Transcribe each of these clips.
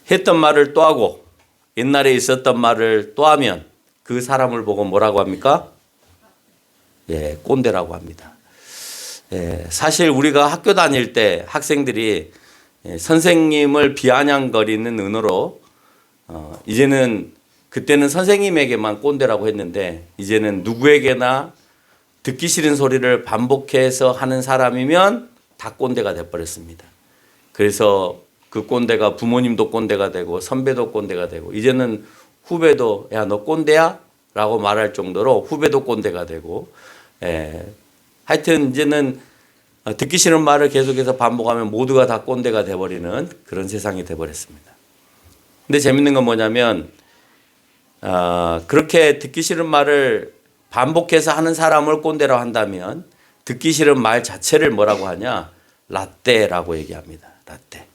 했던 말을 또 하고 옛날에 있었던 말을 또 하면 그 사람을 보고 뭐라고 합니까? 예, 꼰대라고 합니다. 예, 사실 우리가 학교 다닐 때 학생들이 선생님을 비아냥거리는 은어로 이제는 그때는 선생님에게만 꼰대라고 했는데 이제는 누구에게나 듣기 싫은 소리를 반복해서 하는 사람이면 다 꼰대가 돼버렸습니다. 그래서 그 꼰대가 부모님도 꼰대가 되고 선배도 꼰대가 되고 이제는 후배도 야, 너 꼰대야? 라고 말할 정도로 후배도 꼰대가 되고 하여튼 이제는 듣기 싫은 말을 계속해서 반복하면 모두가 다 꼰대가 돼버리는 그런 세상이 돼버렸습니다. 근데 재밌는 건 뭐냐면 그렇게 듣기 싫은 말을 반복해서 하는 사람을 꼰대라고 한다면 듣기 싫은 말 자체를 뭐라고 하냐? 라떼라고 얘기합니다. 라떼.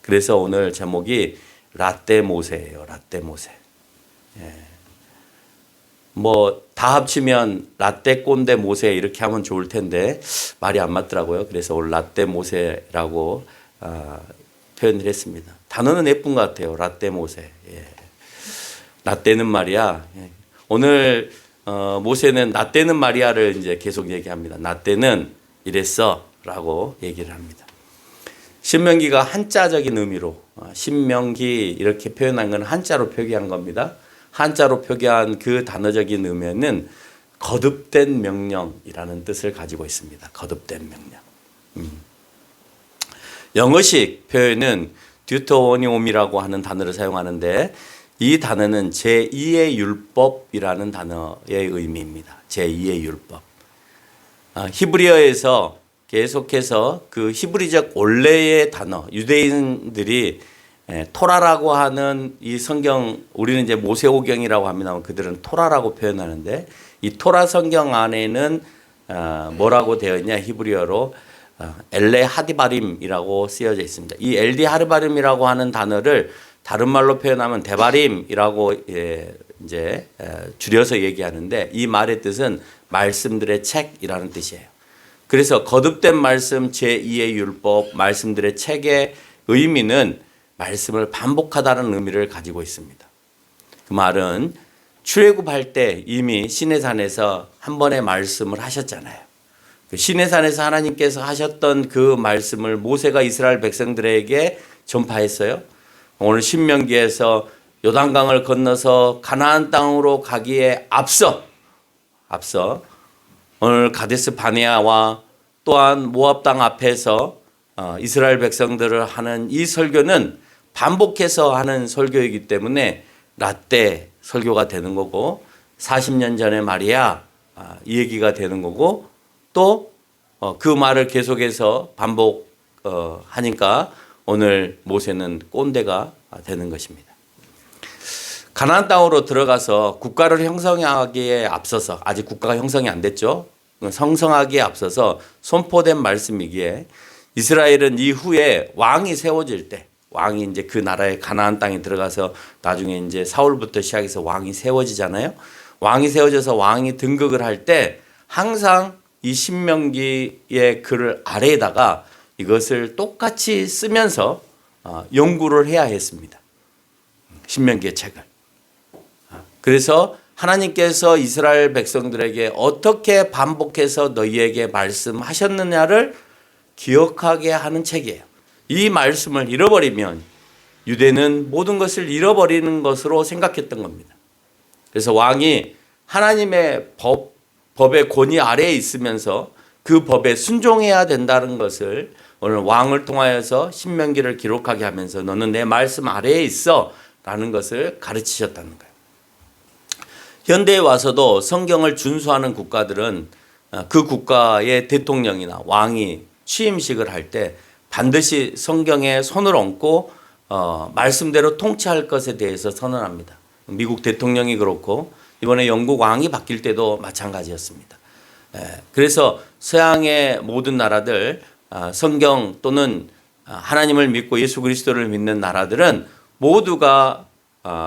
그래서 오늘 제목이 라떼 모세예요. 라떼 모세. 뭐 다 합치면 라떼 꼰대 모세 이렇게 하면 좋을 텐데 말이 안 맞더라고요. 그래서 오늘 라떼 모세라고 표현을 했습니다. 단어는 예쁜 것 같아요. 라떼 모세. 라떼는 말이야. 오늘 모세는 라떼는 말이야를 이제 계속 얘기합니다. 라떼는 이랬어라고 얘기를 합니다. 신명기가 한자적인 의미로 신명기 이렇게 표현한 건 한자로 표기한 겁니다. 한자로 표기한 그 단어적인 의미는 거듭된 명령이라는 뜻을 가지고 있습니다. 거듭된 명령. 영어식 표현은 듀터오니옴이라고 하는 단어를 사용하는데 이 단어는 제2의 율법이라는 단어의 의미입니다. 제2의 율법. 히브리어에서 계속해서 그 히브리적 원래의 단어, 유대인들이 토라라고 하는 이 성경, 우리는 이제 모세오경이라고 합니다만 그들은 토라라고 표현하는데 이 토라 성경 안에는 뭐라고 되어 있냐 히브리어로 엘레 하디바림이라고 쓰여져 있습니다. 이 엘디 하르바림이라고 하는 단어를 다른 말로 표현하면 데바림이라고 이제 줄여서 얘기하는데 이 말의 뜻은 말씀들의 책이라는 뜻이에요. 그래서 거듭된 말씀 제2의 율법 말씀들의 책의 의미는 말씀을 반복하다는 의미를 가지고 있습니다. 그 말은 출애굽할 때 이미 시내산에서 한 번의 말씀을 하셨잖아요. 그 시내산에서 하나님께서 하셨던 그 말씀을 모세가 이스라엘 백성들에게 전파했어요. 오늘 신명기에서 요단강을 건너서 가나안 땅으로 가기에 앞서 오늘 가데스 바네아와 또한 모압 땅 앞에서 이스라엘 백성들을 하는 이 설교는 반복해서 하는 설교이기 때문에 라떼 설교가 되는 거고 40년 전에 말이야 이 얘기가 되는 거고 또 그 말을 계속해서 반복하니까 오늘 모세는 꼰대가 되는 것입니다. 가나안 땅으로 들어가서 국가를 형성하기에 앞서서 아직 국가가 형성이 안 됐죠. 성성하기에 앞서서 선포된 말씀이기에 이스라엘은 이후에 왕이 세워질 때 왕이 이제 그 나라의 가나안 땅에 들어가서 나중에 이제 사울부터 시작해서 왕이 세워지잖아요. 왕이 세워져서 왕이 등극을 할 때 항상 이 신명기의 글을 아래에다가 이것을 똑같이 쓰면서 연구를 해야 했습니다. 신명기의 책을. 그래서 하나님께서 이스라엘 백성들에게 어떻게 반복해서 너희에게 말씀하셨느냐를 기억하게 하는 책이에요. 이 말씀을 잃어버리면 유대는 모든 것을 잃어버리는 것으로 생각했던 겁니다. 그래서 왕이 하나님의 법의 권위 아래에 있으면서 그 법에 순종해야 된다는 것을 오늘 왕을 통하여서 신명기를 기록하게 하면서 너는 내 말씀 아래에 있어 라는 것을 가르치셨다는 거예요. 현대에 와서도 성경을 준수하는 국가들은 그 국가의 대통령이나 왕이 취임식을 할 때 반드시 성경에 손을 얹고 말씀대로 통치할 것에 대해서 선언합니다. 미국 대통령이 그렇고 이번에 영국 왕이 바뀔 때도 마찬가지였습니다. 그래서 서양의 모든 나라들 성경 또는 하나님을 믿고 예수 그리스도를 믿는 나라들은 모두가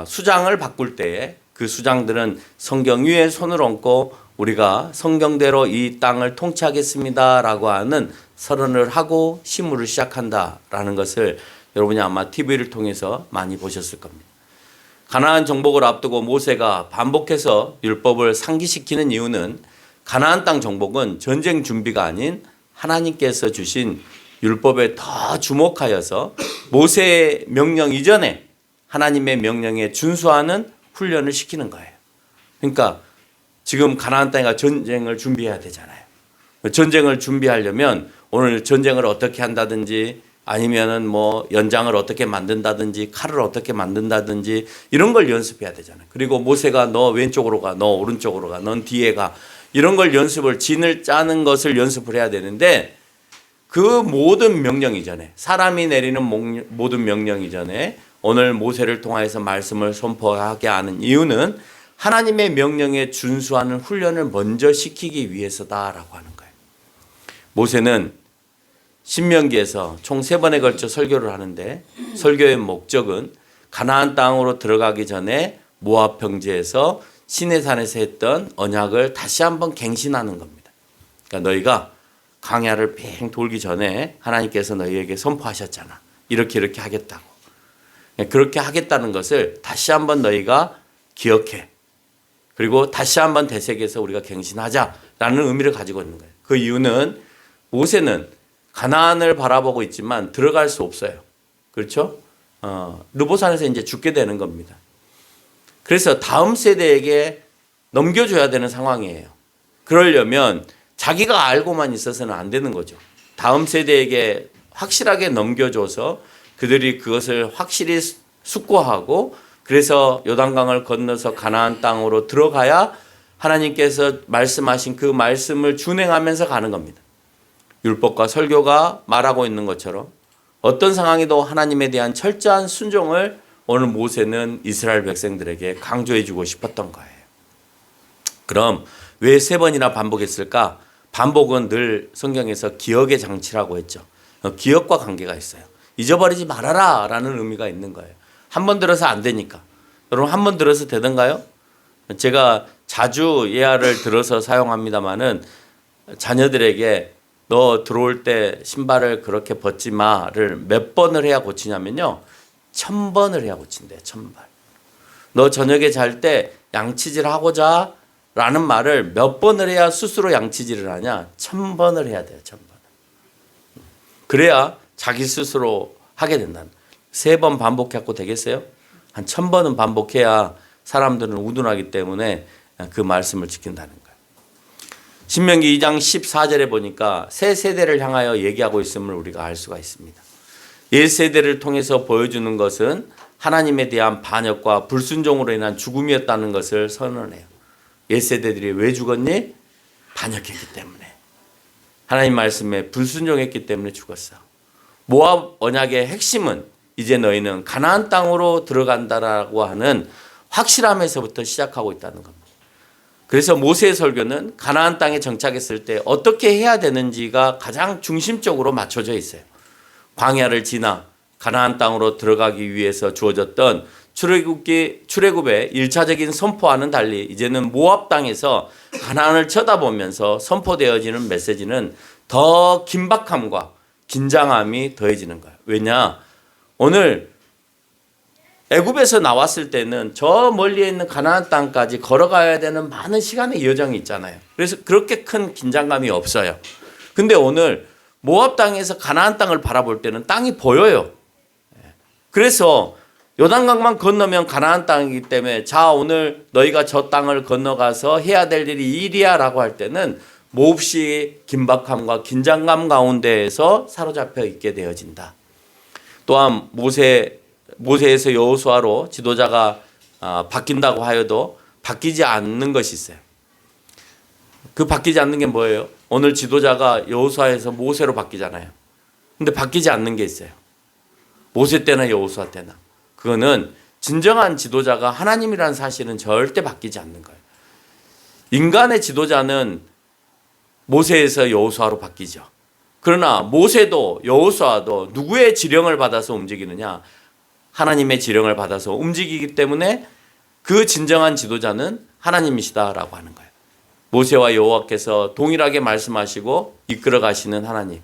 수장을 바꿀 때에 그 수장들은 성경 위에 손을 얹고 우리가 성경대로 이 땅을 통치하겠습니다라고 하는 선언을 하고 심부를 시작한다라는 것을 여러분이 아마 TV를 통해서 많이 보셨을 겁니다. 가나안 정복을 앞두고 모세가 반복해서 율법을 상기시키는 이유는 가나안 땅 정복은 전쟁 준비가 아닌 하나님께서 주신 율법에 더 주목하여서 모세의 명령 이전에 하나님의 명령에 준수하는 훈련을 시키는 거예요. 그러니까 지금 가나안 땅에 전쟁을 준비해야 되잖아요. 전쟁을 준비하려면 오늘 전쟁을 어떻게 한다든지 아니면은 뭐 연장을 어떻게 만든다든지 칼을 어떻게 만든다든지 이런 걸 연습해야 되잖아요. 그리고 모세가 너 왼쪽으로 가, 너 오른쪽으로 가, 넌 뒤에 가, 이런 걸 연습을 진을 짜는 것을 연습을 해야 되는데 그 모든 명령 이전에 사람이 내리는 모든 명령 이전에 오늘 모세를 통하여서 말씀을 선포하게 하는 이유는 하나님의 명령에 준수하는 훈련을 먼저 시키기 위해서다라고 하는 거예요. 모세는 신명기에서 총 3번에 걸쳐 설교를 하는데 설교의 목적은 가나안 땅으로 들어가기 전에 모압 평지에서 시내산에서 했던 언약을 다시 한번 갱신하는 겁니다. 그러니까 너희가 광야를 빙 돌기 전에 하나님께서 너희에게 선포하셨잖아. 이렇게 하겠다고. 그렇게 하겠다는 것을 다시 한번 너희가 기억해. 그리고 다시 한번 되새겨서 우리가 갱신하자라는 의미를 가지고 있는 거예요. 그 이유는 모세는 가나안을 바라보고 있지만 들어갈 수 없어요. 그렇죠? 르보산에서 이제 죽게 되는 겁니다. 그래서 다음 세대에게 넘겨줘야 되는 상황이에요. 그러려면 자기가 알고만 있어서는 안 되는 거죠. 다음 세대에게 확실하게 넘겨줘서 그들이 그것을 확실히 숙고하고 그래서 요단강을 건너서 가나안 땅으로 들어가야 하나님께서 말씀하신 그 말씀을 준행하면서 가는 겁니다. 율법과 설교가 말하고 있는 것처럼 어떤 상황에도 하나님에 대한 철저한 순종을 오늘 모세는 이스라엘 백성들에게 강조해 주고 싶었던 거예요. 그럼 왜 3번이나 반복했을까? 반복은 늘 성경에서 기억의 장치라고 했죠. 기억과 관계가 있어요. 잊어버리지 말아라 라는 의미가 있는 거예요. 한 번 들어서 안 되니까. 여러분 한 번 들어서 되던가요? 제가 자주 예화를 들어서 사용합니다마는 자녀들에게 너 들어올 때 신발을 그렇게 벗지 마를 몇 번을 해야 고치냐면요. 1000번을 해야 고친대요. 1000번. 너 저녁에 잘 때 양치질 하고 자 라는 말을 몇 번을 해야 스스로 양치질을 하냐? 1000번을 해야 돼요. 1000번. 그래야 자기 스스로 하게 된다는. 3번 반복해갖고 되겠어요? 한 1000번은 반복해야 사람들은 우둔하기 때문에 그 말씀을 지킨다는 거예요. 신명기 2장 14절에 보니까 새 세대를 향하여 얘기하고 있음을 우리가 알 수가 있습니다. 옛 세대를 통해서 보여주는 것은 하나님에 대한 반역과 불순종으로 인한 죽음이었다는 것을 선언해요. 옛 세대들이 왜 죽었니? 반역했기 때문에. 하나님 말씀에 불순종했기 때문에 죽었어. 모압 언약의 핵심은 이제 너희는 가나안 땅으로 들어간다라고 하는 확실함에서부터 시작하고 있다는 겁니다. 그래서 모세의 설교는 가나안 땅에 정착했을 때 어떻게 해야 되는지가 가장 중심적으로 맞춰져 있어요. 광야를 지나 가나안 땅으로 들어가기 위해서 주어졌던 출애굽의 1차적인 선포와는 달리 이제는 모압 땅에서 가나안을 쳐다보면서 선포되어지는 메시지는 더 긴박함과 긴장함이 더해지는 거예요. 왜냐? 오늘 애굽에서 나왔을 때는 저 멀리에 있는 가나안 땅까지 걸어가야 되는 많은 시간의 여정이 있잖아요. 그래서 그렇게 큰 긴장감이 없어요. 근데 오늘 모압 땅에서 가나안 땅을 바라볼 때는 땅이 보여요. 그래서 요단강만 건너면 가나안 땅이기 때문에 자 오늘 너희가 저 땅을 건너가서 해야 될 일이 이 일이야 라고 할 때는 몹시 긴박함과 긴장감 가운데에서 사로잡혀 있게 되어진다. 또한 모세에서 여호수아로 지도자가 바뀐다고 하여도 바뀌지 않는 것이 있어요. 그 바뀌지 않는 게 뭐예요? 오늘 지도자가 여호수아에서 모세로 바뀌잖아요. 근데 바뀌지 않는 게 있어요. 모세 때나 여호수아 때나. 그거는 진정한 지도자가 하나님이라는 사실은 절대 바뀌지 않는 거예요. 인간의 지도자는 모세에서 여호수아로 바뀌죠. 그러나 모세도 여호수아도 누구의 지령을 받아서 움직이느냐? 하나님의 지령을 받아서 움직이기 때문에 그 진정한 지도자는 하나님이시다라고 하는 거예요. 모세와 여호와께서 동일하게 말씀하시고 이끌어 가시는 하나님.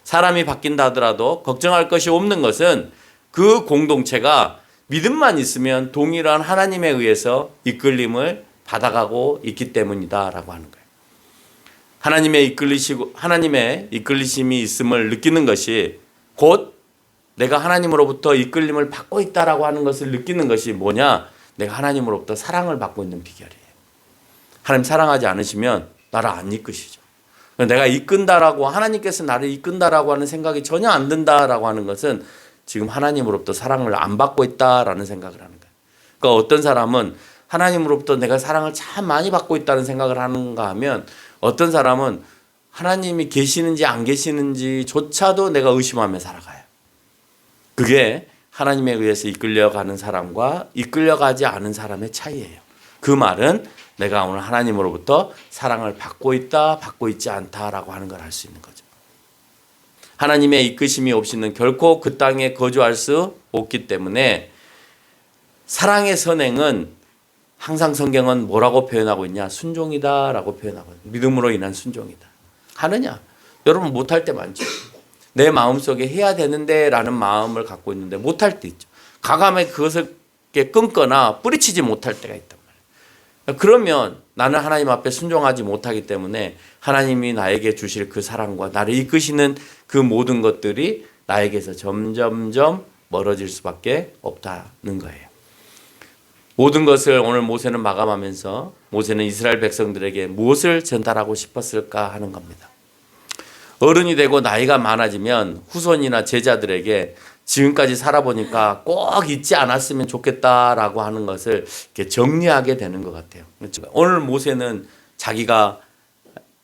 사람이 바뀐다 하더라도 걱정할 것이 없는 것은 그 공동체가 믿음만 있으면 동일한 하나님에 의해서 이끌림을 받아가고 있기 때문이다라고 하는 거예요. 하나님의 이끌리심이 있음을 느끼는 것이 곧 내가 하나님으로부터 이끌림을 받고 있다라고 하는 것을 느끼는 것이 뭐냐? 내가 하나님으로부터 사랑을 받고 있는 비결이에요. 하나님 사랑하지 않으시면 나를 안 이끄시죠. 내가 이끈다라고, 하나님께서 나를 이끈다라고 하는 생각이 전혀 안 든다라고 하는 것은 지금 하나님으로부터 사랑을 안 받고 있다라는 생각을 하는 거예요. 그러니까 어떤 사람은 하나님으로부터 내가 사랑을 참 많이 받고 있다는 생각을 하는가 하면, 어떤 사람은 하나님이 계시는지 안 계시는지조차도 내가 의심하며 살아가요. 그게 하나님에 의해서 이끌려가는 사람과 이끌려가지 않은 사람의 차이예요. 그 말은 내가 오늘 하나님으로부터 사랑을 받고 있다, 받고 있지 않다라고 하는 걸 알 수 있는 거죠. 하나님의 이끄심이 없이는 결코 그 땅에 거주할 수 없기 때문에 사랑의 선행은 항상 성경은 뭐라고 표현하고 있냐? 순종이다라고 표현하고 있습니다. 믿음으로 인한 순종이다. 하느냐? 여러분 못할 때 많죠. 내 마음속에 해야 되는데 라는 마음을 갖고 있는데 못할 때 있죠. 가감에 그것을 끊거나 뿌리치지 못할 때가 있단 말이에요. 그러면 나는 하나님 앞에 순종하지 못하기 때문에 하나님이 나에게 주실 그 사랑과 나를 이끄시는 그 모든 것들이 나에게서 점점점 멀어질 수밖에 없다는 거예요. 모든 것을 오늘 모세는 마감하면서 모세는 이스라엘 백성들에게 무엇을 전달하고 싶었을까 하는 겁니다. 어른이 되고 나이가 많아지면 후손이나 제자들에게 지금까지 살아보니까 꼭 잊지 않았으면 좋겠다라고 하는 것을 이렇게 정리하게 되는 것 같아요. 오늘 모세는 자기가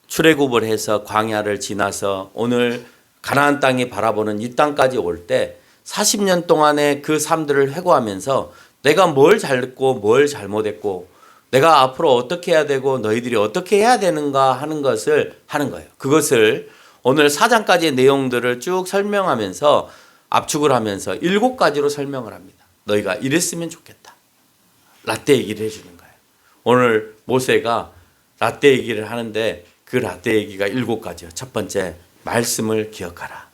출애굽을 해서 광야를 지나서 오늘 가나안 땅이 바라보는 이 땅까지 올 때 40년 동안의 그 삶들을 회고하면서 내가 뭘 잘했고 뭘 잘못했고 내가 앞으로 어떻게 해야 되고 너희들이 어떻게 해야 되는가 하는 것을 하는 거예요. 그것을 오늘 4장까지의 내용들을 쭉 설명하면서 압축을 하면서 7가지로 설명을 합니다. 너희가 이랬으면 좋겠다. 라떼 얘기를 해주는 거예요. 오늘 모세가 라떼 얘기를 하는데 그 라떼 얘기가 7가지요. 첫 번째, 말씀을 기억하라.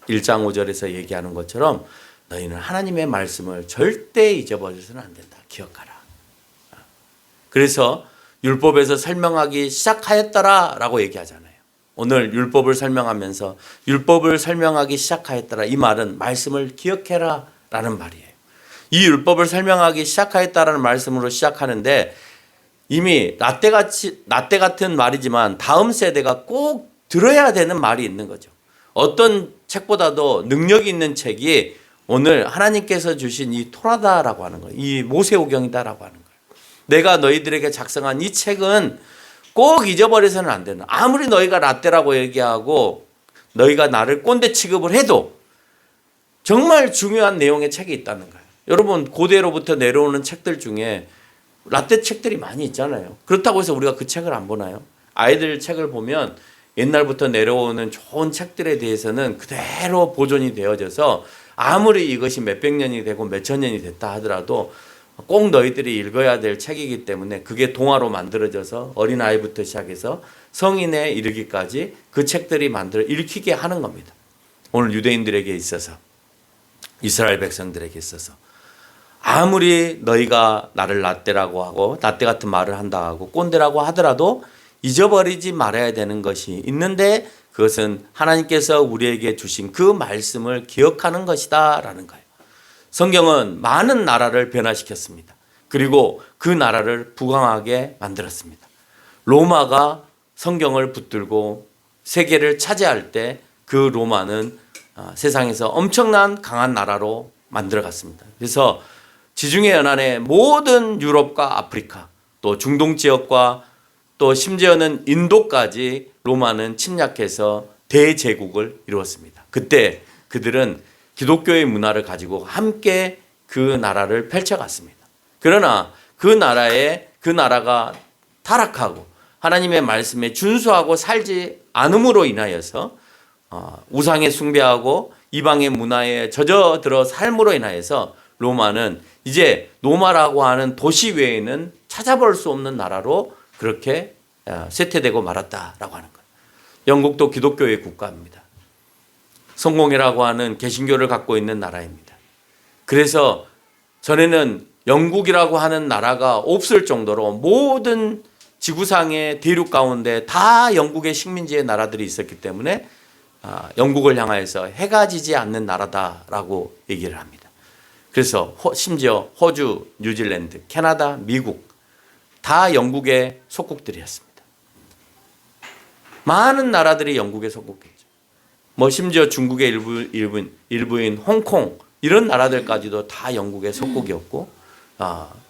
1장 5절에서 얘기하는 것처럼 너희는 하나님의 말씀을 절대 잊어버려서는 안 된다. 기억하라. 그래서 율법에서 설명하기 시작하였더라 라고 얘기하잖아요. 오늘 율법을 설명하면서 율법을 설명하기 시작하였더라. 이 말은 말씀을 기억해라 라는 말이에요. 이 율법을 설명하기 시작하였다라는 말씀으로 시작하는데 이미 라떼 같은 말이지만 다음 세대가 꼭 들어야 되는 말이 있는 거죠. 어떤 책보다도 능력이 있는 책이 오늘 하나님께서 주신 이 토라다라고 하는 거예요. 이 모세오경이다라고 하는 거예요. 내가 너희들에게 작성한 이 책은 꼭 잊어버려서는 안 된다. 아무리 너희가 라떼라고 얘기하고 너희가 나를 꼰대 취급을 해도 정말 중요한 내용의 책이 있다는 거예요. 여러분 고대로부터 내려오는 책들 중에 라떼 책들이 많이 있잖아요. 그렇다고 해서 우리가 그 책을 안 보나요? 아이들 책을 보면 옛날부터 내려오는 좋은 책들에 대해서는 그대로 보존이 되어져서 아무리 이것이 몇백 년이 되고 몇천 년이 됐다 하더라도 꼭 너희들이 읽어야 될 책이기 때문에 그게 동화로 만들어져서 어린아이부터 시작해서 성인에 이르기까지 그 책들이 만들어 읽히게 하는 겁니다. 오늘 유대인들에게 있어서 이스라엘 백성들에게 있어서 아무리 너희가 나를 라떼라고 하고 라떼 같은 말을 한다 하고 꼰대라고 하더라도 잊어버리지 말아야 되는 것이 있는데 그것은 하나님께서 우리에게 주신 그 말씀을 기억하는 것이다 라는 거예요. 성경은 많은 나라를 변화시켰습니다. 그리고 그 나라를 부강하게 만들었습니다. 로마가 성경을 붙들고 세계를 차지할 때 그 로마는 세상에서 엄청난 강한 나라로 만들어갔습니다. 그래서 지중해 연안의 모든 유럽과 아프리카 또 중동 지역과 또 심지어는 인도까지 로마는 침략해서 대제국을 이루었습니다. 그때 그들은 기독교의 문화를 가지고 함께 그 나라를 펼쳐갔습니다. 그러나 그 나라가 타락하고 하나님의 말씀에 준수하고 살지 않음으로 인하여서 우상에 숭배하고 이방의 문화에 젖어들어 삶으로 인하여서 로마는 이제 로마라고 하는 도시 외에는 찾아볼 수 없는 나라로 그렇게 쇠퇴되고 말았다라고 하는 거예요. 영국도 기독교의 국가입니다. 성공회라고 하는 개신교를 갖고 있는 나라입니다. 그래서 전에는 영국이라고 하는 나라가 없을 정도로 모든 지구상의 대륙 가운데 다 영국의 식민지의 나라들이 있었기 때문에 영국을 향하여서 해가 지지 않는 나라다라고 얘기를 합니다. 그래서 심지어 호주, 뉴질랜드, 캐나다, 미국 다 영국의 속국들이었습니다. 많은 나라들이 영국의 속국이었죠. 뭐 심지어 중국의 일부인 홍콩 이런 나라들까지도 다 영국의 속국이었고,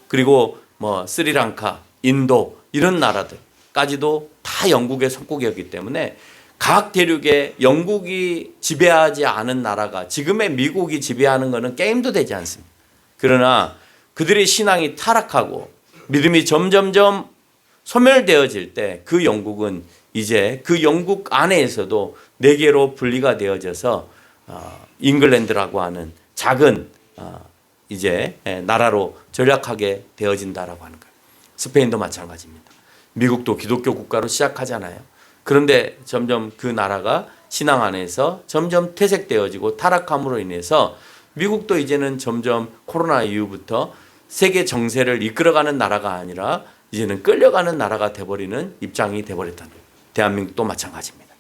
그리고 뭐 스리랑카, 인도 이런 나라들까지도 다 영국의 속국이었기 때문에 각 대륙에 영국이 지배하지 않은 나라가 지금의 미국이 지배하는 것은 게임도 되지 않습니다. 그러나 그들의 신앙이 타락하고 믿음이 점점점 소멸되어질 때 그 영국은 이제 그 영국 안에서도 네 개로 분리가 되어져서 잉글랜드라고 하는 작은 이제 나라로 전락하게 되어진다라고 하는 거예요. 스페인도 마찬가지입니다. 미국도 기독교 국가로 시작하잖아요. 그런데 점점 그 나라가 신앙 안에서 점점 퇴색되어지고 타락함으로 인해서 미국도 이제는 점점 코로나 이후부터 세계 정세를 이끌어가는 나라가 아니라 이제는 끌려가는 나라가 돼버리는 입장이 돼버렸다는 거예요. 대한민국도 마찬가지입니다.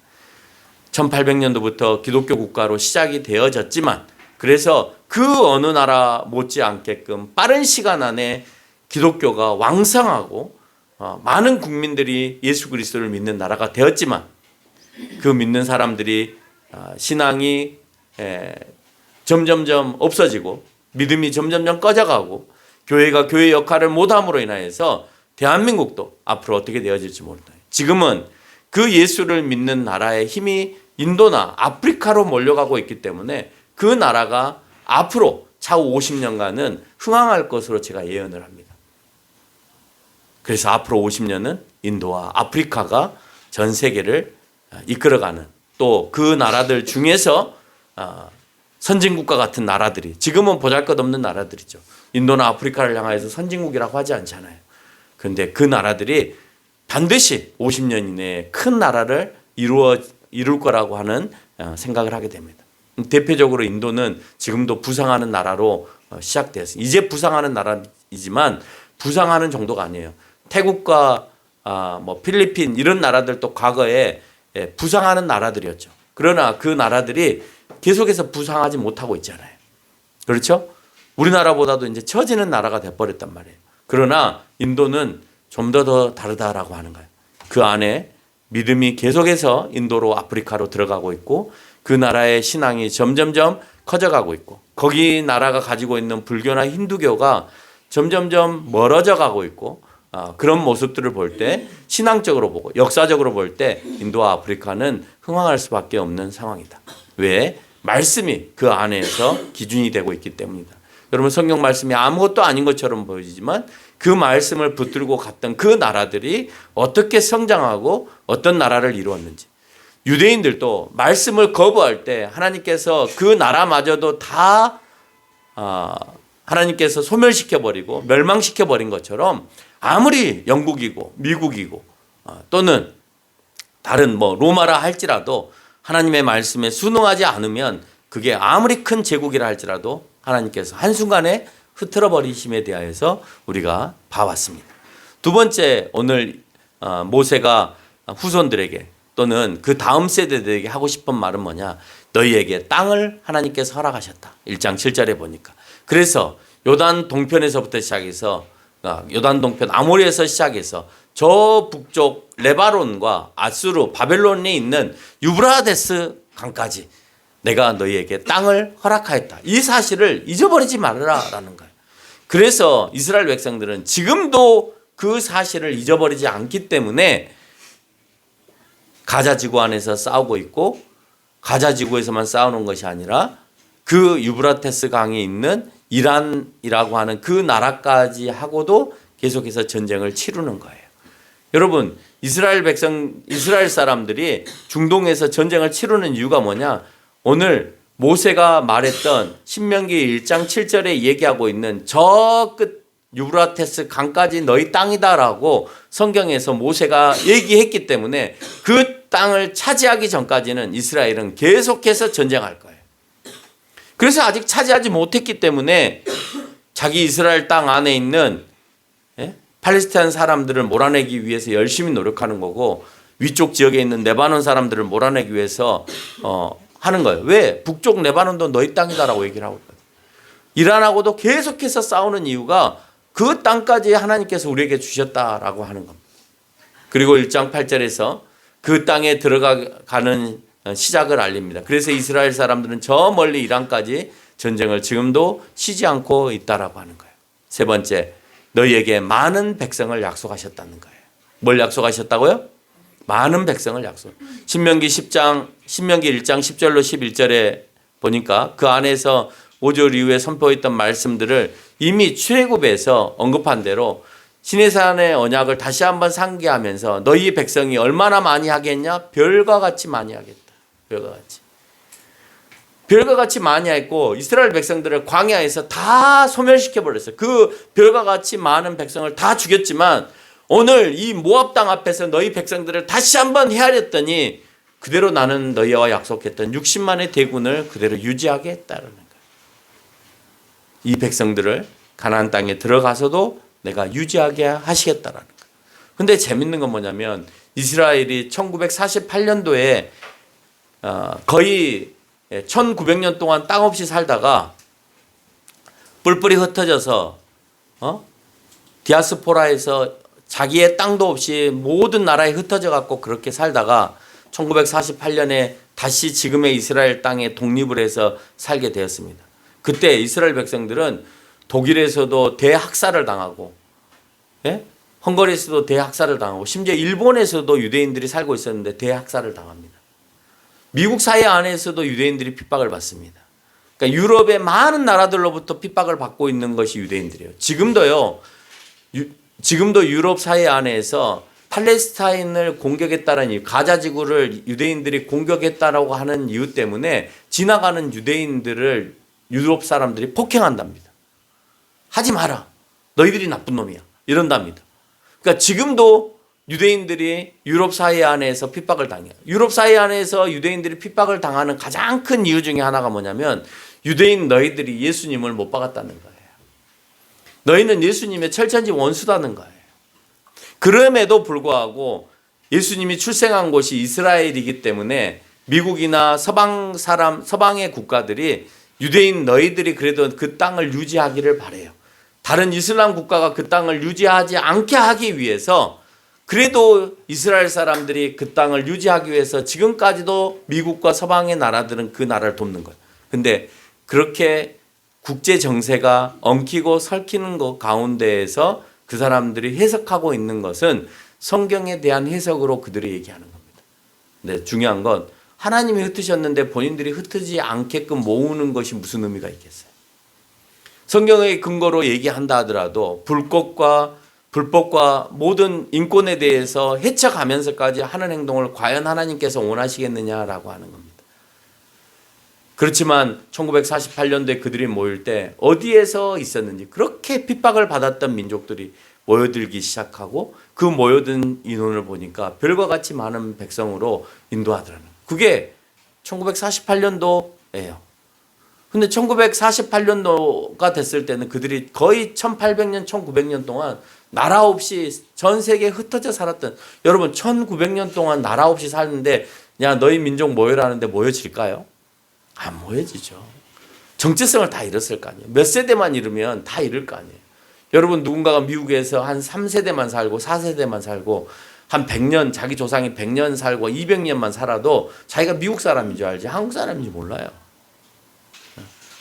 1800년도부터 기독교 국가로 시작이 되어졌지만 그래서 그 어느 나라 못지않게끔 빠른 시간 안에 기독교가 왕성하고 많은 국민들이 예수 그리스도를 믿는 나라가 되었지만 그 믿는 사람들이 신앙이 점점점 없어지고 믿음이 점점점 꺼져가고 교회가 교회 역할을 못함으로 인하여서 대한민국도 앞으로 어떻게 되어질지 모른다. 지금은 그 예수를 믿는 나라의 힘이 인도나 아프리카로 몰려가고 있기 때문에 그 나라가 앞으로 차후 50년간은 흥황할 것으로 제가 예언을 합니다. 그래서 앞으로 50년은 인도와 아프리카가 전 세계를 이끌어가는 또 그 나라들 중에서 선진국과 같은 나라들이 지금은 보잘것없는 나라들이죠. 인도나 아프리카를 향해서 선진국이라고 하지 않잖아요. 그런데 그 나라들이 반드시 50년 이내에 큰 나라를 이룰 거라고 하는 생각을 하게 됩니다. 대표적으로 인도는 지금도 부상하는 나라로 시작되었어요. 이제 부상하는 나라이지만 부상하는 정도가 아니에요. 태국과 뭐 필리핀 이런 나라들도 과거에 부상하는 나라들이었죠. 그러나 그 나라들이 계속해서 부상하지 못하고 있잖아요. 그렇죠? 우리나라보다도 이제 처지는 나라가 돼버렸단 말이에요. 그러나 인도는 좀 더 다르다라고 하는 거예요. 그 안에 믿음이 계속해서 인도로 아프리카로 들어가고 있고 그 나라의 신앙이 점점점 커져가고 있고 거기 나라가 가지고 있는 불교나 힌두교가 점점점 멀어져 가고 있고 그런 모습들을 볼 때 신앙적으로 보고 역사적으로 볼 때 인도와 아프리카는 흥황할 수밖에 없는 상황이다. 왜? 말씀이 그 안에서 기준이 되고 있기 때문이다. 여러분 성경 말씀이 아무것도 아닌 것처럼 보이지만 그 말씀을 붙들고 갔던 그 나라들이 어떻게 성장하고 어떤 나라를 이루었는지 유대인들도 말씀을 거부할 때 하나님께서 그 나라마저도 다 하나님께서 소멸시켜버리고 멸망시켜버린 것처럼 아무리 영국이고 미국이고 또는 다른 뭐 로마라 할지라도 하나님의 말씀에 순응하지 않으면 그게 아무리 큰 제국이라 할지라도 하나님께서 한순간에 흐트러 버리심에 대하여서 우리가 봐왔습니다. 두 번째 오늘 모세가 후손들에게 또는 그 다음 세대들에게 하고 싶은 말은 뭐냐? 너희에게 땅을 하나님께서 허락하셨다. 1장 7절에 보니까. 그래서 요단 동편에서부터 시작해서 요단 동편 아모리에서 시작해서 저 북쪽 레바논과 아수르 바벨론에 있는 유브라데스 강까지 내가 너희에게 땅을 허락하였다. 이 사실을 잊어버리지 말아라라는 거예요. 그래서 이스라엘 백성들은 지금도 그 사실을 잊어버리지 않기 때문에 가자 지구 안에서 싸우고 있고 가자 지구에서만 싸우는 것이 아니라 그 유브라테스 강에 있는 이란이라고 하는 그 나라까지 하고도 계속해서 전쟁을 치르는 거예요. 여러분 이스라엘 사람들이 중동에서 전쟁을 치르는 이유가 뭐냐? 오늘 모세가 말했던 신명기 1장 7절에 얘기하고 있는 저 끝 유브라테스 강까지 너희 땅이다라고 성경에서 모세가 얘기했기 때문에 그 땅을 차지하기 전까지는 이스라엘은 계속해서 전쟁할 거예요. 그래서 아직 차지하지 못했기 때문에 자기 이스라엘 땅 안에 있는 팔레스타인 사람들을 몰아내기 위해서 열심히 노력하는 거고, 위쪽 지역에 있는 레바논 사람들을 몰아내기 위해서 하는 거예요. 왜? 북쪽 레바논도 너희 땅이다라고 얘기를 하고 있거든요. 이란하고도 계속해서 싸우는 이유가 그 땅까지 하나님께서 우리에게 주셨다라고 하는 겁니다. 그리고 1장 8절에서 그 땅에 들어가는 시작을 알립니다. 그래서 이스라엘 사람들은 저 멀리 이란까지 전쟁을 지금도 쉬지 않고 있다라고 하는 거예요. 세 번째, 너희에게 많은 백성을 약속하셨다는 거예요. 뭘 약속하셨다고요? 많은 백성을 약속. 신명기 1장 10절로 11절에 보니까 그 안에서 5절 이후에 선포했던 말씀들을 이미 출애굽에서 언급한 대로 시내산의 언약을 다시 한번 상기하면서 너희 백성이 얼마나 많이 하겠냐? 별과 같이 많이 하겠다. 별과 같이. 별과 같이 많이 했고 이스라엘 백성들을 광야에서 다 소멸시켜버렸어요. 그 별과 같이 많은 백성을 다 죽였지만 오늘 이 모압 땅 앞에서 너희 백성들을 다시 한번 헤아렸더니 그대로 나는 너희와 약속했던 60만의 대군을 그대로 유지하게 했다는 거예요. 이 백성들을 가나안 땅에 들어가서도 내가 유지하게 하시겠다라는 거예요. 근데 재밌는 건 뭐냐면 이스라엘이 1948년도에 거의 1900년 동안 땅 없이 살다가 뿔뿔이 흩어져서 디아스포라에서 자기의 땅도 없이 모든 나라에 흩어져 갖고 그렇게 살다가 1948년에 다시 지금의 이스라엘 땅에 독립을 해서 살게 되었습니다. 그때 이스라엘 백성들은 독일에서도 대학살을 당하고 헝가리에서도 대학살을 당하고 심지어 일본에서도 유대인들이 살고 있었는데 대학살을 당합니다. 미국 사회 안에서도 유대인들이 핍박을 받습니다. 그러니까 유럽의 많은 나라들로부터 핍박을 받고 있는 것이 유대인들이에요. 지금도 유럽 사회 안에서 팔레스타인을 공격했다는 이유, 가자 지구를 유대인들이 공격했다라고 하는 이유 때문에 지나가는 유대인들을 유럽 사람들이 폭행한답니다. 하지 마라. 너희들이 나쁜 놈이야. 이런답니다. 그러니까 지금도 유대인들이 유럽 사회 안에서 핍박을 당해요. 유럽 사회 안에서 유대인들이 핍박을 당하는 가장 큰 이유 중에 하나가 뭐냐면 유대인 너희들이 예수님을 못 박았다는 거예요. 너희는 예수님의 철천지 원수다는 거예요. 그럼에도 불구하고 예수님이 출생한 곳이 이스라엘이기 때문에 미국이나 서방의 국가들이 유대인 너희들이 그래도 그 땅을 유지하기를 바래요. 다른 이슬람 국가가 그 땅을 유지하지 않게 하기 위해서 그래도 이스라엘 사람들이 그 땅을 유지하기 위해서 지금까지도 미국과 서방의 나라들은 그 나라를 돕는 거예요. 근데 그렇게 국제 정세가 엉키고 설키는 것 가운데에서 그 사람들이 해석하고 있는 것은 성경에 대한 해석으로 그들이 얘기하는 겁니다. 근데 중요한 건 하나님이 흩으셨는데 본인들이 흩어지지 않게끔 모으는 것이 무슨 의미가 있겠어요? 성경의 근거로 얘기한다 하더라도 불법과 모든 인권에 대해서 해쳐가면서까지 하는 행동을 과연 하나님께서 원하시겠느냐라고 하는 겁니다. 그렇지만 1948년도에 그들이 모일 때 어디에서 있었는지 그렇게 핍박을 받았던 민족들이 모여들기 시작하고 그 모여든 인원을 보니까 별과 같이 많은 백성으로 인도하더라는 거예요. 그게 1948년도예요. 근데 1948년도가 됐을 때는 그들이 거의 1800년, 1900년 동안 나라 없이 전 세계에 흩어져 살았던, 여러분 1900년 동안 나라 없이 살는데 야 너희 민족 모여라는데 모여질까요? 안 모여지죠. 정체성을 다 잃었을 거 아니에요. 몇 세대만 잃으면 다 잃을 거 아니에요. 여러분 누군가가 미국에서 한 3세대만 살고 4세대만 살고 한 100년, 자기 조상이 100년 살고 200년만 살아도 자기가 미국 사람인 줄 알지 한국 사람인지 몰라요.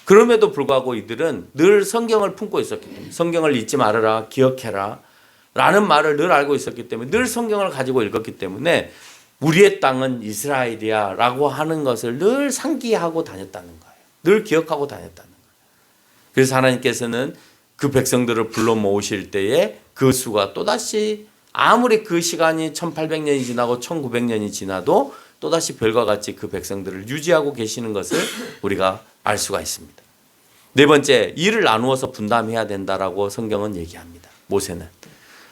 그럼에도 불구하고 이들은 늘 성경을 품고 있었기 때문에 성경을 잊지 말아라, 기억해라 라는 말을 늘 알고 있었기 때문에 늘 성경을 가지고 읽었기 때문에 우리의 땅은 이스라엘이야 라고 하는 것을 늘 상기하고 다녔다는 거예요. 늘 기억하고 다녔다는 거예요. 그래서 하나님께서는 그 백성들을 불러 모으실 때에 그 수가 또다시 아무리 그 시간이 1800년이 지나고 1900년이 지나도 또다시 별과 같이 그 백성들을 유지하고 계시는 것을 우리가 알 수가 있습니다. 네 번째, 일을 나누어서 분담해야 된다라고 성경은 얘기합니다. 모세는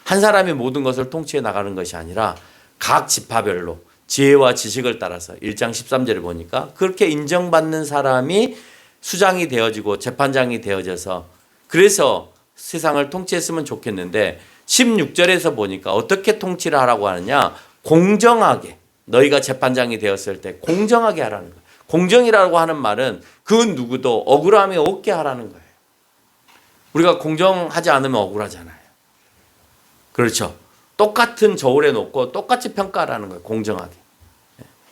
한 사람이 모든 것을 통치해 나가는 것이 아니라 각 지파별로 지혜와 지식을 따라서 1장 13절을 보니까 그렇게 인정받는 사람이 수장이 되어지고 재판장이 되어져서 그래서 세상을 통치했으면 좋겠는데 16절에서 보니까 어떻게 통치를 하라고 하느냐. 공정하게 너희가 재판장이 되었을 때 공정하게 하라는 거예요. 공정이라고 하는 말은 그 누구도 억울함이 없게 하라는 거예요. 우리가 공정하지 않으면 억울하잖아요. 그렇죠. 똑같은 저울에 놓고 똑같이 평가하라는 거예요. 공정하게.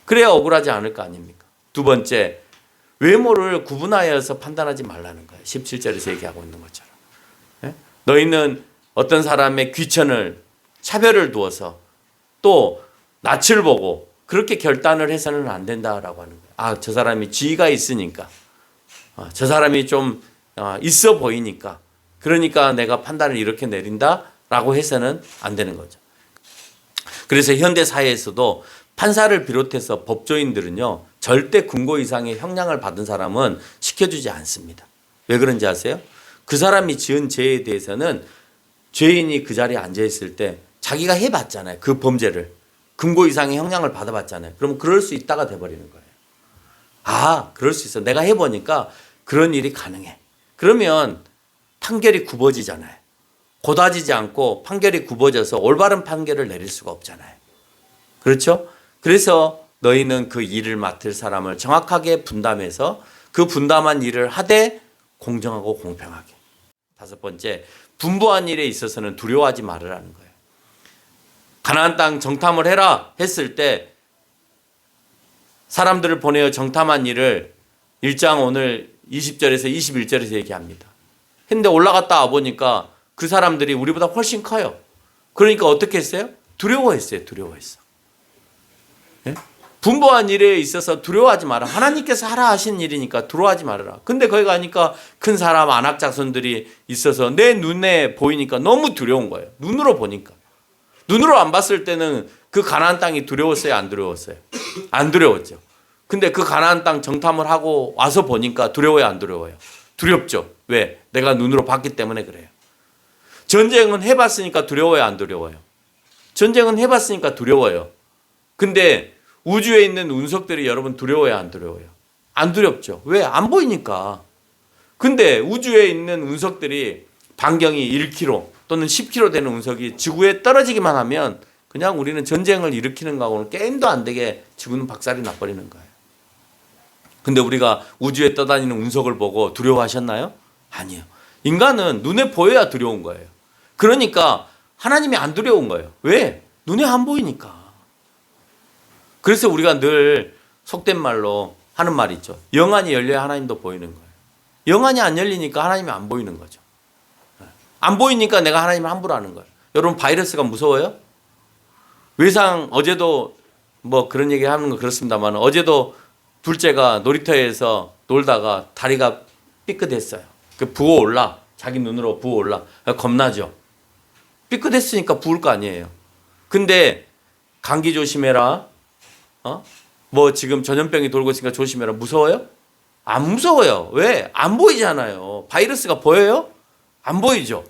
그래야 억울하지 않을 거 아닙니까? 두 번째, 외모를 구분하여서 판단하지 말라는 거예요. 17절에서 얘기하고 있는 것처럼. 너희는 어떤 사람의 귀천을 차별을 두어서 또 낯을 보고 그렇게 결단을 해서는 안 된다라고 하는 거예요. 아, 저 사람이 지위가 있으니까, 저 사람이 좀 있어 보이니까, 그러니까 내가 판단을 이렇게 내린다라고 해서는 안 되는 거죠. 그래서 현대 사회에서도 판사를 비롯해서 법조인들은요, 절대 금고 이상의 형량을 받은 사람은 시켜주지 않습니다. 왜 그런지 아세요? 그 사람이 지은 죄에 대해서는 죄인이 그 자리에 앉아있을 때 자기가 해봤잖아요. 그 범죄를. 금고 이상의 형량을 받아봤잖아요. 그럼 그럴 수 있다가 돼버리는 거예요. 아, 그럴 수 있어. 내가 해보니까 그런 일이 가능해. 그러면 판결이 굽어지잖아요. 고다지지 않고 판결이 굽어져서 올바른 판결을 내릴 수가 없잖아요. 그렇죠? 그래서 너희는 그 일을 맡을 사람을 정확하게 분담해서 그 분담한 일을 하되 공정하고 공평하게. 다섯 번째, 분부한 일에 있어서는 두려워하지 말으라는 거예요. 가나안 땅 정탐을 해라 했을 때 사람들을 보내어 정탐한 일을 1장 오늘 20절에서 21절에서 얘기합니다. 근데 올라갔다 와보니까 그 사람들이 우리보다 훨씬 커요. 그러니까 어떻게 했어요? 두려워했어요. 두려워했어. 예? 분부한 일에 있어서 두려워하지 마라. 하나님께서 하라 하신 일이니까 두려워하지 말아라. 근데 거기 가니까 큰 사람 안악 자손들이 있어서 내 눈에 보이니까 너무 두려운 거예요. 눈으로 보니까. 눈으로 안 봤을 때는 그 가나안 땅이 두려웠어요? 안 두려웠어요? 안 두려웠죠. 근데 그 가나안 땅 정탐을 하고 와서 보니까 두려워요? 안 두려워요? 두렵죠. 왜? 내가 눈으로 봤기 때문에 그래요. 전쟁은 해봤으니까 두려워요? 안 두려워요? 전쟁은 해봤으니까 두려워요. 근데 우주에 있는 운석들이 여러분 두려워요? 안 두려워요? 안 두렵죠. 왜? 안 보이니까. 근데 우주에 있는 운석들이 반경이 1km 또는 10km 되는 운석이 지구에 떨어지기만 하면 그냥 우리는 전쟁을 일으키는 거하고는 게임도 안 되게 지구는 박살이 나버리는 거예요. 근데 우리가 우주에 떠다니는 운석을 보고 두려워하셨나요? 아니요. 인간은 눈에 보여야 두려운 거예요. 그러니까 하나님이 안 두려운 거예요. 왜? 눈에 안 보이니까. 그래서 우리가 늘 속된 말로 하는 말이 있죠. 영안이 열려야 하나님도 보이는 거예요. 영안이 안 열리니까 하나님이 안 보이는 거죠. 안 보이니까 내가 하나님을 함부로 하는 거예요. 여러분 바이러스가 무서워요? 외상 어제도 뭐 그런 얘기 하는 거 그렇습니다만 어제도 둘째가 놀이터에서 놀다가 다리가 삐끗했어요. 그 부어올라. 자기 눈으로 부어올라. 겁나죠. 삐끗했으니까 부을 거 아니에요. 근데 감기 조심해라. 뭐 지금 전염병이 돌고 있으니까 조심해라. 무서워요? 안 무서워요. 왜? 안 보이잖아요. 바이러스가 보여요? 안 보이죠.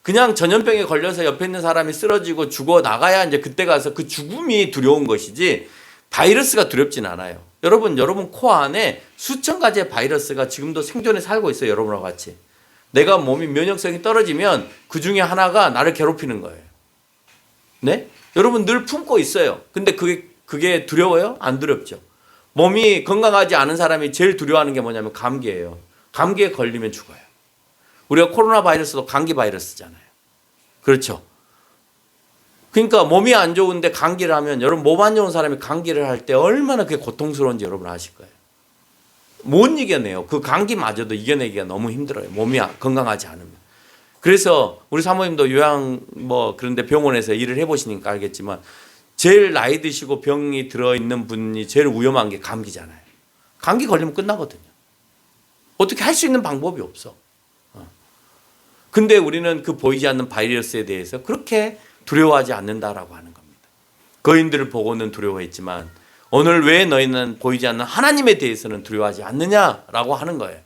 그냥 전염병에 걸려서 옆에 있는 사람이 쓰러지고 죽어 나가야 이제 그때 가서 그 죽음이 두려운 것이지 바이러스가 두렵진 않아요. 여러분 코 안에 수천 가지의 바이러스가 지금도 생존해 살고 있어요. 여러분과 같이. 내가 몸이 면역성이 떨어지면 그 중에 하나가 나를 괴롭히는 거예요. 네? 여러분 늘 품고 있어요. 근데 그게 두려워요? 안 두렵죠. 몸이 건강하지 않은 사람이 제일 두려워하는 게 뭐냐면 감기예요. 감기에 걸리면 죽어요. 우리가 코로나 바이러스도 감기 바이러스잖아요. 그렇죠. 그러니까 몸이 안 좋은데 감기를 하면 여러분 몸 안 좋은 사람이 감기를 할 때 얼마나 그게 고통스러운지 여러분 아실 거예요. 못 이겨내요. 그 감기마저도 이겨내기가 너무 힘들어요. 몸이 건강하지 않으면. 그래서 우리 사모님도 요양 뭐 그런데 병원에서 일을 해보시니까 알겠지만 제일 나이 드시고 병이 들어있는 분이 제일 위험한 게 감기잖아요. 감기 걸리면 끝나거든요. 어떻게 할 수 있는 방법이 없어. 근데 우리는 그 보이지 않는 바이러스에 대해서 그렇게 두려워하지 않는다라고 하는 겁니다. 거인들을 보고는 두려워했지만 오늘 왜 너희는 보이지 않는 하나님에 대해서는 두려워하지 않느냐라고 하는 거예요.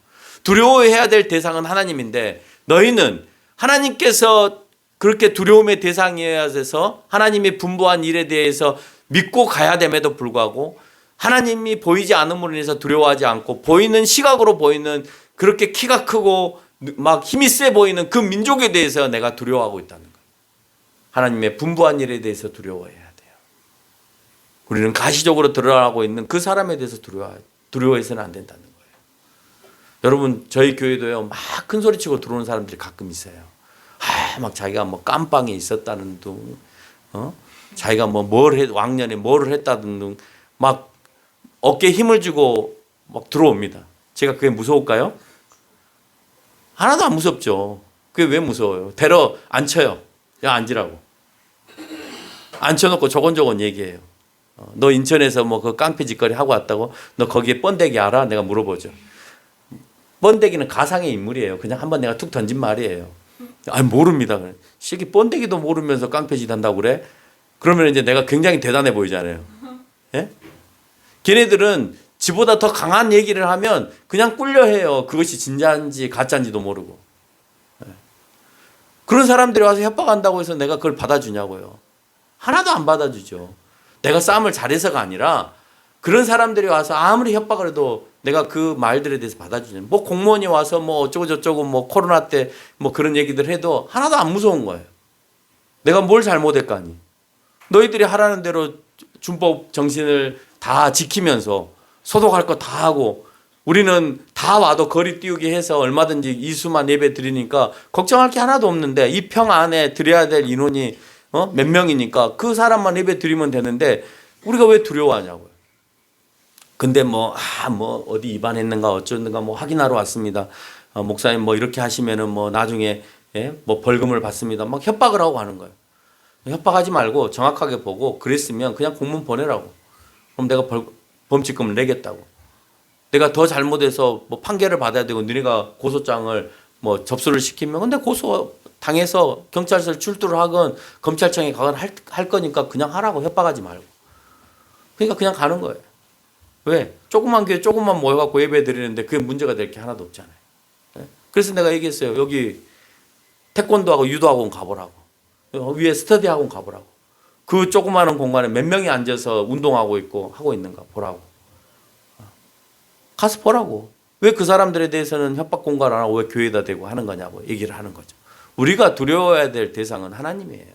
두려워해야 될 대상은 하나님인데 너희는 하나님께서 그렇게 두려움의 대상이어야 해서 하나님이 분부한 일에 대해서 믿고 가야 됨에도 불구하고 하나님이 보이지 않음으로 인해서 두려워하지 않고 보이는 시각으로 보이는 그렇게 키가 크고 막 힘이 세 보이는 그 민족에 대해서 내가 두려워하고 있다는 거예요. 하나님의 분부한 일에 대해서 두려워해야 돼요. 우리는 가시적으로 드러나고 있는 그 사람에 대해서 두려워해서는 안 된다는 거예요. 여러분 저희 교회도요 막 큰 소리치고 들어오는 사람들이 가끔 있어요. 막 자기가 뭐 깜빵에 있었다는 둥, 자기가 뭐 왕년에 뭐를 했다는 둥, 막 어깨에 힘을 주고 막 들어옵니다. 제가 그게 무서울까요? 하나도 안 무섭죠. 그게 왜 무서워요? 데려 앉혀요. 야 앉으라고. 앉혀놓고 조곤조곤 얘기해요. 너 인천에서 뭐 그 깡패 짓거리 하고 왔다고? 너 거기에 번데기 알아? 내가 물어보죠. 번데기는 가상의 인물이에요. 그냥 한번 내가 툭 던진 말이에요. 아니 모릅니다. 시기 번데기도 모르면서 깡패 짓 한다고 그래? 그러면 이제 내가 굉장히 대단해 보이잖아요. 예? 걔네들은 지보다 더 강한 얘기를 하면 그냥 꿀려해요. 그것이 진짜인지 가짜인지도 모르고. 예. 그런 사람들이 와서 협박한다고 해서 내가 그걸 받아주냐고요. 하나도 안 받아주죠. 내가 싸움을 잘해서가 아니라 그런 사람들이 와서 아무리 협박을 해도 내가 그 말들에 대해서 받아주냐. 뭐 공무원이 와서 뭐 어쩌고 저쩌고 뭐 코로나 때 뭐 그런 얘기들 해도 하나도 안 무서운 거예요. 내가 뭘 잘못했까니. 너희들이 하라는 대로 준법 정신을 다 지키면서 소독할 거 다 하고 우리는 다 와도 거리 띄우기 해서 얼마든지 이수만 예배 드리니까 걱정할 게 하나도 없는데 이 평 안에 드려야 될 인원이 몇 명이니까 그 사람만 예배 드리면 되는데 우리가 왜 두려워하냐고요. 근데 뭐 어디 입안했는가 어쩌는가 뭐 확인하러 왔습니다. 목사님 뭐 이렇게 하시면은 뭐 나중에 뭐 벌금을 받습니다. 막 협박을 하고 하는 거예요. 협박하지 말고 정확하게 보고 그랬으면 그냥 공문 보내라고. 그럼 내가 범칙금을 내겠다고. 내가 더 잘못해서 뭐 판결을 받아야 되고 너네가 고소장을 뭐 접수를 시키면 근데 고소 당해서 경찰서를 출두를 하건 검찰청에 가건 할 거니까 그냥 하라고. 협박하지 말고. 그러니까 그냥 가는 거예요. 왜? 조그만 교회 조금만 모여갖고 예배 드리는데 그게 문제가 될 게 하나도 없잖아요. 그래서 내가 얘기했어요. 여기 태권도하고 유도학원 가보라고. 위에 스터디 학원 가보라고. 그 조그마한 공간에 몇 명이 앉아서 운동하고 있고 하고 있는가 보라고. 가서 보라고. 왜 그 사람들에 대해서는 협박 공갈 안 하고 왜 교회에다 대고 하는 거냐고 얘기를 하는 거죠. 우리가 두려워해야 될 대상은 하나님이에요.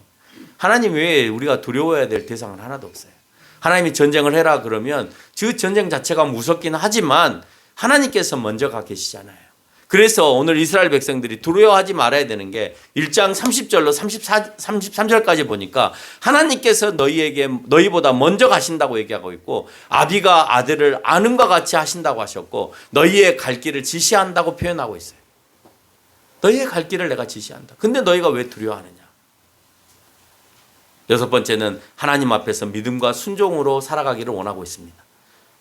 하나님 외에 우리가 두려워해야 될 대상은 하나도 없어요. 하나님이 전쟁을 해라 그러면 그 전쟁 자체가 무섭긴 하지만 하나님께서 먼저 가 계시잖아요. 그래서 오늘 이스라엘 백성들이 두려워하지 말아야 되는 게 1장 30절로 33절까지 보니까 하나님께서 너희에게 너희보다 먼저 가신다고 얘기하고 있고 아비가 아들을 아는과 같이 하신다고 하셨고 너희의 갈 길을 지시한다고 표현하고 있어요. 너희의 갈 길을 내가 지시한다. 근데 너희가 왜 두려워하느냐? 여섯 번째는 하나님 앞에서 믿음과 순종으로 살아가기를 원하고 있습니다.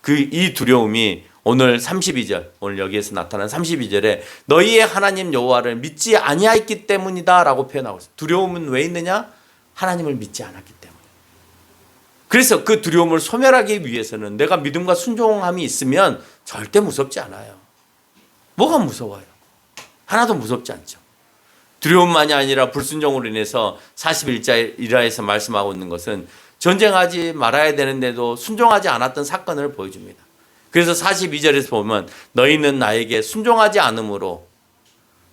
이 두려움이 오늘 32절, 오늘 여기에서 나타난 32절에 너희의 하나님 여호와를 믿지 아니하였기 때문이다 라고 표현하고 있어요. 두려움은 왜 있느냐? 하나님을 믿지 않았기 때문에. 그래서 그 두려움을 소멸하기 위해서는 내가 믿음과 순종함이 있으면 절대 무섭지 않아요. 뭐가 무서워요? 하나도 무섭지 않죠. 두려움만이 아니라 불순종으로 인해서 41자에서 말씀하고 있는 것은 전쟁하지 말아야 되는데도 순종하지 않았던 사건을 보여줍니다. 그래서 42절에서 보면 너희는 나에게 순종하지 않으므로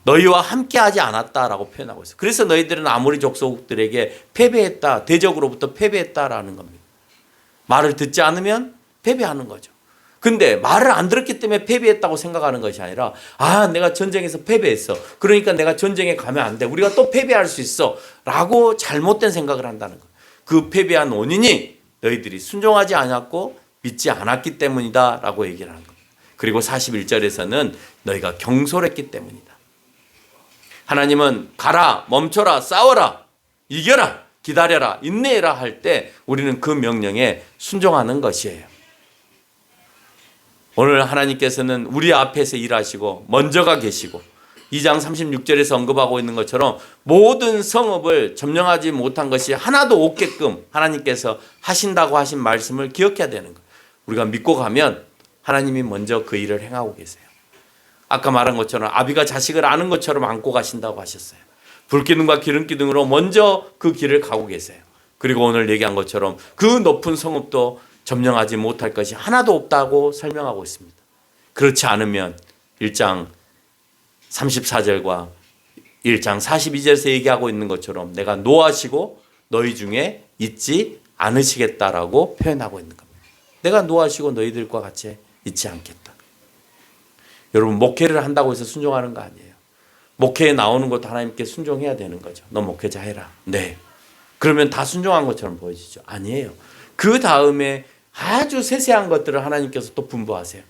너희와 함께하지 않았다라고 표현하고 있어요. 그래서 너희들은 아모리 족속들에게 패배했다. 대적으로부터 패배했다라는 겁니다. 말을 듣지 않으면 패배하는 거죠. 근데 말을 안 들었기 때문에 패배했다고 생각하는 것이 아니라 내가 전쟁에서 패배했어. 그러니까 내가 전쟁에 가면 안 돼. 우리가 또 패배할 수 있어. 라고 잘못된 생각을 한다는 거예요. 그 패배한 원인이 너희들이 순종하지 않았고 믿지 않았기 때문이다 라고 얘기를 하는 겁니다. 그리고 41절에서는 너희가 경솔했기 때문이다. 하나님은 가라, 멈춰라, 싸워라, 이겨라, 기다려라, 인내해라 할 때 우리는 그 명령에 순종하는 것이에요. 오늘 하나님께서는 우리 앞에서 일하시고 먼저가 계시고 2장 36절에서 언급하고 있는 것처럼 모든 성읍을 점령하지 못한 것이 하나도 없게끔 하나님께서 하신다고 하신 말씀을 기억해야 되는 거예요. 우리가 믿고 가면 하나님이 먼저 그 일을 행하고 계세요. 아까 말한 것처럼 아비가 자식을 아는 것처럼 안고 가신다고 하셨어요. 불기둥과 기름기둥으로 먼저 그 길을 가고 계세요. 그리고 오늘 얘기한 것처럼 그 높은 성읍도 점령하지 못할 것이 하나도 없다고 설명하고 있습니다. 그렇지 않으면 1장 34절과 1장 42절에서 얘기하고 있는 것처럼 내가 노하시고 너희 중에 있지 않으시겠다라고 표현하고 있는 겁니다. 내가 노하시고 너희들과 같이 있지 않겠다. 여러분, 목회를 한다고 해서 순종하는 거 아니에요. 목회에 나오는 것도 하나님께 순종해야 되는 거죠. 너 목회자 해라. 네. 그러면 다 순종한 것처럼 보여지죠. 아니에요. 그 다음에 아주 세세한 것들을 하나님께서 또 분부하세요.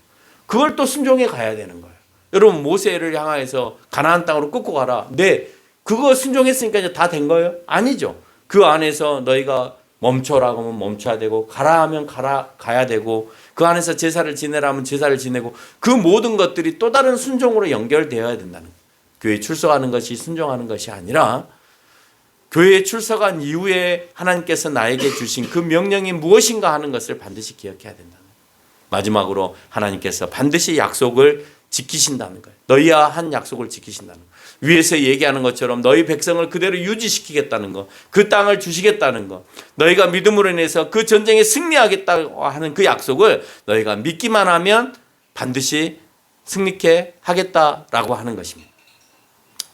그걸 또 순종해 가야 되는 거예요. 여러분, 모세를 향하여서 가나안 땅으로 끌고 가라. 네. 그거 순종했으니까 이제 다 된 거예요? 아니죠. 그 안에서 너희가 멈춰라고 하면 멈춰야 되고, 가라 하면 가야 되고, 그 안에서 제사를 지내라 하면 제사를 지내고, 그 모든 것들이 또 다른 순종으로 연결되어야 된다는 거예요. 교회에 출석하는 것이 순종하는 것이 아니라, 교회에 출석한 이후에 하나님께서 나에게 주신 그 명령이 무엇인가 하는 것을 반드시 기억해야 된다는 거예요. 마지막으로 하나님께서 반드시 약속을 지키신다는 거예요. 너희와 한 약속을 지키신다는 거예요. 위에서 얘기하는 것처럼 너희 백성을 그대로 유지시키겠다는 거, 그 땅을 주시겠다는 거, 너희가 믿음으로 인해서 그 전쟁에 승리하겠다고 하는 그 약속을 너희가 믿기만 하면 반드시 승리케 하겠다라고 하는 것입니다.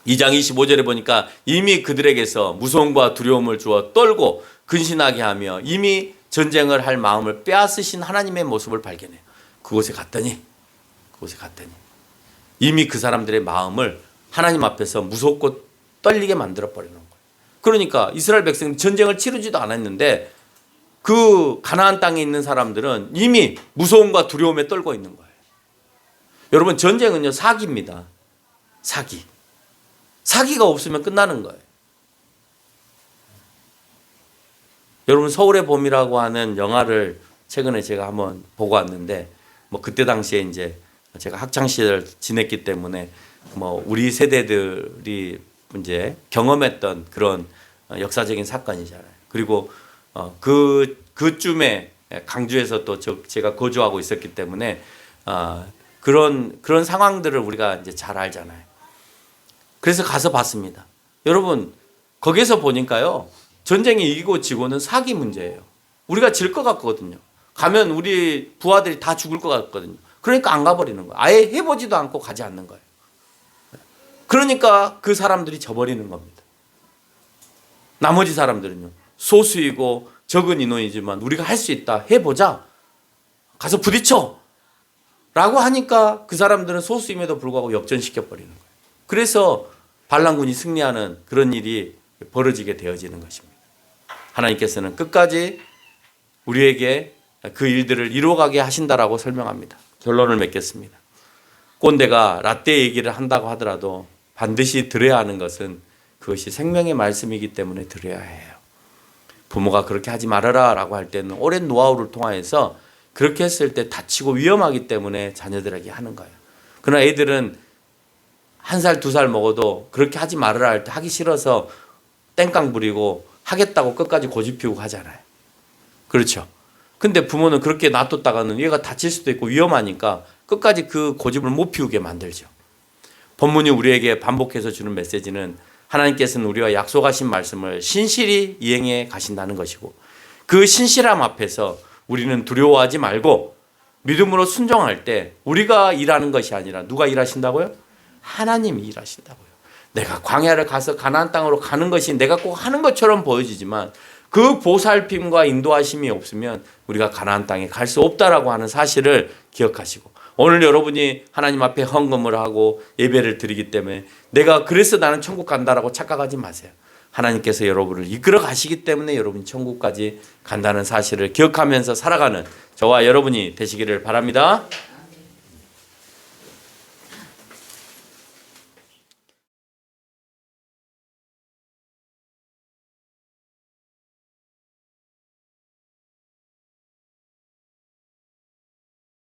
2장 25절에 보니까 이미 그들에게서 무서움과 두려움을 주어 떨고 근신하게 하며 이미 전쟁을 할 마음을 빼앗으신 하나님의 모습을 발견해요. 그곳에 갔더니 이미 그 사람들의 마음을 하나님 앞에서 무섭고 떨리게 만들어버리는 거예요. 그러니까 이스라엘 백성이 전쟁을 치르지도 않았는데 그 가나안 땅에 있는 사람들은 이미 무서움과 두려움에 떨고 있는 거예요. 여러분, 전쟁은요, 사기입니다. 사기가 없으면 끝나는 거예요. 여러분, 서울의 봄이라고 하는 영화를 최근에 제가 한번 보고 왔는데, 뭐 그때 당시에 이제 제가 학창 시절 지냈기 때문에 뭐 우리 세대들이 이제 경험했던 그런 역사적인 사건이잖아요. 그리고 그쯤에 강주에서 또 제가 거주하고 있었기 때문에 그런 상황들을 우리가 이제 잘 알잖아요. 그래서 가서 봤습니다. 여러분, 거기서 보니까요, 전쟁이 이기고 지고는 사기 문제예요. 우리가 질 것 같거든요. 가면 우리 부하들이 다 죽을 것 같거든요. 그러니까 안 가버리는 거예요. 아예 해보지도 않고 가지 않는 거예요. 그러니까 그 사람들이 져버리는 겁니다. 나머지 사람들은요, 소수이고 적은 인원이지만 우리가 할 수 있다, 해보자, 가서 부딪혀 라고 하니까 그 사람들은 소수임에도 불구하고 역전시켜버리는 거예요. 그래서 반란군이 승리하는 그런 일이 벌어지게 되어지는 것입니다. 하나님께서는 끝까지 우리에게 그 일들을 이루어가게 하신다라고 설명합니다. 결론을 맺겠습니다. 꼰대가 라떼 얘기를 한다고 하더라도 반드시 들어야 하는 것은 그것이 생명의 말씀이기 때문에 들어야 해요. 부모가 그렇게 하지 말아라 라고 할 때는 오랜 노하우를 통해서 그렇게 했을 때 다치고 위험하기 때문에 자녀들에게 하는 거예요. 그러나 애들은 1살, 2살 먹어도 그렇게 하지 말아라 할 때 하기 싫어서 땡깡 부리고 하겠다고 끝까지 고집 피우고 하잖아요. 그렇죠. 근데 부모는 그렇게 놔뒀다가는 얘가 다칠 수도 있고 위험하니까 끝까지 그 고집을 못 피우게 만들죠. 본문이 우리에게 반복해서 주는 메시지는 하나님께서는 우리와 약속하신 말씀을 신실히 이행해 가신다는 것이고, 그 신실함 앞에서 우리는 두려워하지 말고 믿음으로 순종할 때 우리가 일하는 것이 아니라 누가 일하신다고요? 하나님이 일하신다고요. 내가 광야를 가서 가나안 땅으로 가는 것이 내가 꼭 하는 것처럼 보여지지만 그 보살핌과 인도하심이 없으면 우리가 가나안 땅에 갈 수 없다라고 하는 사실을 기억하시고, 오늘 여러분이 하나님 앞에 헌금을 하고 예배를 드리기 때문에 내가 그래서 나는 천국 간다라고 착각하지 마세요. 하나님께서 여러분을 이끌어 가시기 때문에 여러분이 천국까지 간다는 사실을 기억하면서 살아가는 저와 여러분이 되시기를 바랍니다.